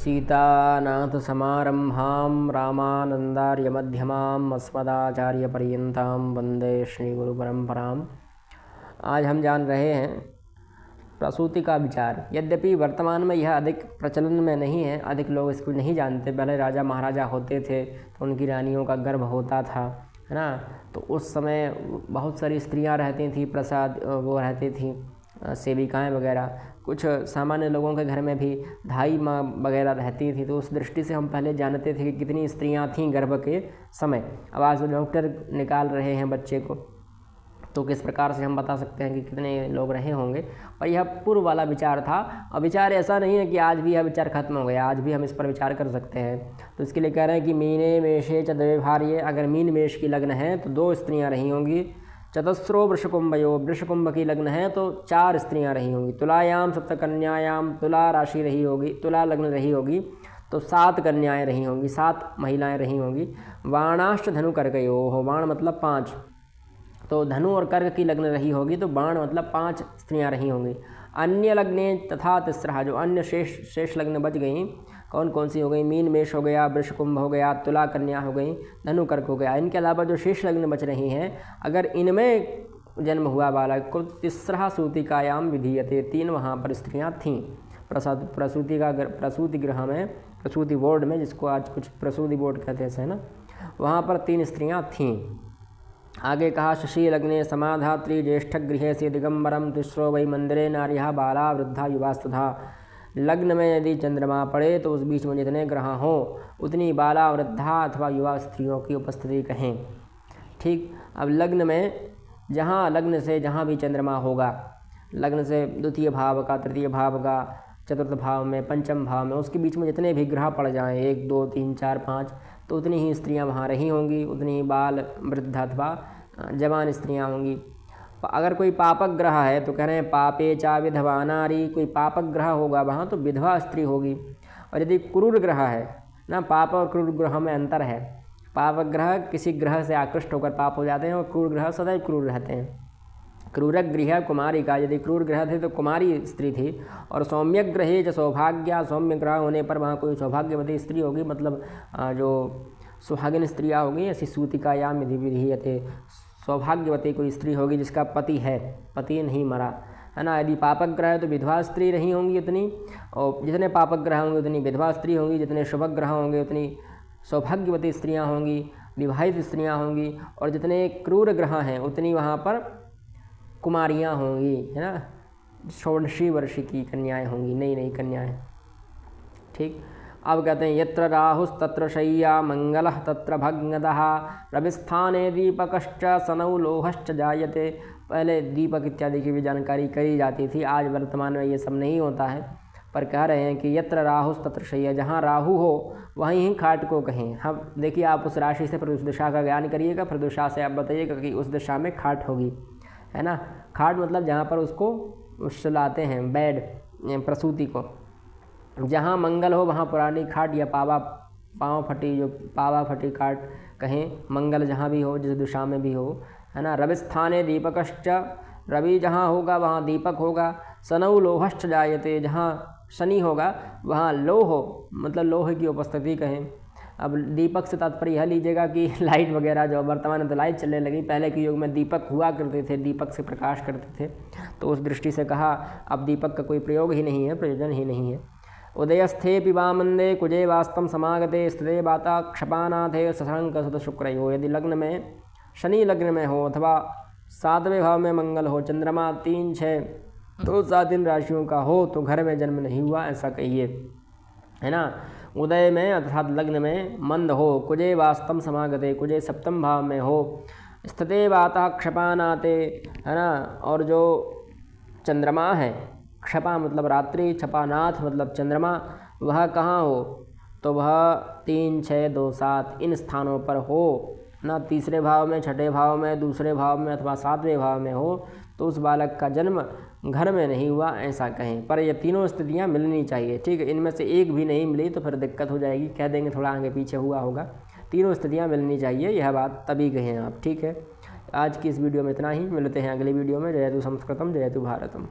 सीतानाथसमारम्भां रामानन्दार्यमध्यमाम् अस्मदाचार्यपर्यन्तां वन्दे श्रीगुरुपरम्पराम्। आज हम जान रहे हैं प्रसूति का विचार। यद्यपि वर्तमान में यह अधिक प्रचलन में नहीं है, अधिक लोग इसको नहीं जानते। पहले राजा महाराजा होते थे तो उनकी रानियों का गर्भ होता था, है ना। तो उस समय बहुत सारी स्त्रियां रहती थी, प्रसाद वो रहती थी, सेविकाएं वगैरह। कुछ सामान्य लोगों के घर में भी धाई माँ वगैरह रहती थी। तो उस दृष्टि से हम पहले जानते थे कि कितनी स्त्रियां थीं गर्भ के समय। अब आज डॉक्टर निकाल रहे हैं बच्चे को, तो किस प्रकार से हम बता सकते हैं कि कितने लोग रहे होंगे। और यह पूर्व वाला विचार था। और विचार ऐसा नहीं है कि आज भी यह विचार खत्म हो गया, आज भी हम इस पर विचार कर सकते हैं। तो इसके लिए कह रहे हैं कि मीने मेषे च द्वे भार्ये, अगर मीन मेष की लग्न है तो 2 स्त्रियां रही होंगी। चतस्रो वृषकुंभयो, वृषकुंभ की लग्न है तो 4 स्त्रियां रही होंगी। तुलायाम सप्तकन्यायाम, तुला राशि रही होगी, तुला लग्न रही होगी तो 7 कन्याएं रही होंगी, 7 महिलाएं रही होंगी। बाणाश्च धनु कर्कयो हो, बाण मतलब 5, तो धनु और कर्क की लग्न रही होगी तो बाण मतलब 5 स्त्रियां रही होंगी। अन्य लग्ने तथा तिस्रः, जो अन्य शेष लग्न बच गई, कौन कौन सी हो गई? मीन मेष हो गया, वृषकुंभ हो गया, तुला कन्या हो गई, धनु कर्क हो गया। इनके अलावा जो शेष लग्न बच रही हैं, अगर इनमें जन्म हुआ बालक को तिस्रः सूतिकायाम विधीयते, 3 वहाँ पर स्त्रियाँ थीं। प्रसूति गृह में, प्रसूति बोर्ड में, जिसको आज कुछ प्रसूति बोर्ड कहते हैं ना, वहाँ पर 3 स्त्रियाँ थीं। आगे कहा शशि लग्ने समाधात्री ज्येष्ठ गृहे से दिगंबरम तिस्रो वै मंदिरे नार्यः बाला वृद्धा युवास्तथा। लग्न में यदि चंद्रमा पड़े तो उस बीच में जितने ग्रह हों उतनी बाला वृद्धा अथवा युवा स्त्रियों की उपस्थिति कहें। ठीक। अब लग्न में लग्न से जहाँ भी चंद्रमा होगा, लग्न से द्वितीय भाव का, तृतीय भाव का, चतुर्थ भाव में, पंचम भाव में, उसके बीच में जितने भी ग्रह पड़ जाएं, 1 2 3 4 5, तो उतनी ही स्त्रियां वहाँ रही होंगी, उतनी ही बाल वृद्ध अथवा जवान स्त्रियां होंगी। अगर कोई पापक ग्रह है तो कह रहे हैं पापे चा विधवा नारी, कोई पापक ग्रह होगा वहाँ तो विधवा स्त्री होगी। और यदि क्रूर ग्रह है ना, पाप और क्रूर ग्रह में अंतर है। पापक ग्रह किसी ग्रह से आकृष्ट होकर पाप हो जाते हैं और क्रूर ग्रह सदैव क्रूर रहते हैं। क्रूरक गृह कुमारी का, यदि क्रूर ग्रह थे तो कुमारी स्त्री थी। और सौम्य ग्रहे जो सौभाग्य, सौम्य ग्रह होने पर वहाँ कोई सौभाग्यवती स्त्री होगी, मतलब जो सुहागिन स्त्रियाँ होगी, ऐसी सूतिकायाम विधीयते, सौभाग्यवती कोई स्त्री होगी जिसका पति है, पति नहीं मरा, है ना। यदि पापक ग्रह है तो विधवा स्त्री रही होंगी उतनी, और जितने पापक ग्रह होंगे उतनी विधवा स्त्री होंगी, जितने शुभ ग्रह होंगे उतनी सौभाग्यवती स्त्रियाँ होंगी, विवाहित स्त्रियाँ होंगी। और जितने क्रूर ग्रह हैं उतनी वहाँ पर कुमारियाँ होंगी, है ना, 16 वर्ष की कन्याएं होंगी, नई नई कन्याएं। ठीक। अब कहते हैं यत्र राहुस्तत्र शय्या मंगलः तत्र भग्नदः रविस्थाने दीपकश्च सनौ लोहश्च जायते। पहले दीपक इत्यादि की भी जानकारी करी जाती थी, आज वर्तमान में ये सब नहीं होता है। पर कह रहे हैं कि यत्र राहुस्तत्र शय्या, जहाँ राहु हो वहीं ही खाट को कहें। हम देखिए, आप उस राशि से फिर उस दिशा का ज्ञान करिएगा, फिर दिशा से आप बताइएगा कि उस दिशा में खाट होगी, है ना। खाट मतलब जहाँ पर उसको सुलाते हैं, बेड, प्रसूति को। जहाँ मंगल हो वहाँ पुरानी खाट या पाँव फटी, जो पावा फटी खाट कहें, मंगल जहाँ भी हो, जिस दिशा में भी हो, है ना। रविस्थाने दीपकश्च, रवि जहाँ होगा वहाँ दीपक होगा। सनौ लोहश्च जायते, जहाँ शनि होगा वहाँ लोह, मतलब लोहे की उपस्थिति कहें। अब दीपक से तात्पर्य यह लीजिएगा कि लाइट वगैरह, जो वर्तमान में तो लाइट चलने लगी, पहले के युग में दीपक हुआ करते थे, दीपक से प्रकाश करते थे। तो उस दृष्टि से कहा अब दीपक का कोई प्रयोग ही नहीं है, प्रयोजन ही नहीं है। उदयस्थे पिबामंदे कुजे वास्तम समागते स्थिते बाता क्षपानाथे शशांक सुत शुक्रयो। यदि लग्न में शनि लग्न में हो अथवा 7वें भाव में मंगल हो, चंद्रमा 3 6 2 7 इन राशियों का हो तो घर में जन्म नहीं हुआ ऐसा कहिए, है ना। उदय में अर्थात लग्न में मंद हो, कुजे वास्तम समागते, कुजे 7वें भाव में हो, स्थिते बाता क्षपानाते, है ना। और जो चंद्रमा है, क्षपा मतलब रात्रि, छपानाथ मतलब चंद्रमा, वह कहाँ हो तो वह 3 6 2 7 इन स्थानों पर हो ना। 3रे भाव में, 6ठे भाव में, 2रे भाव में अथवा 7वें भाव में हो तो उस बालक का जन्म घर में नहीं हुआ ऐसा कहें। पर ये तीनों स्थितियाँ मिलनी चाहिए, ठीक है। इनमें से एक भी नहीं मिली तो फिर दिक्कत हो जाएगी, कह देंगे थोड़ा आगे पीछे हुआ होगा। तीनों स्थितियाँ मिलनी चाहिए, यह बात तभी कहें आप, ठीक है। आज की इस वीडियो में इतना ही, मिलते हैं अगली वीडियो में। जयतु संस्कृतम जयतु भारतम।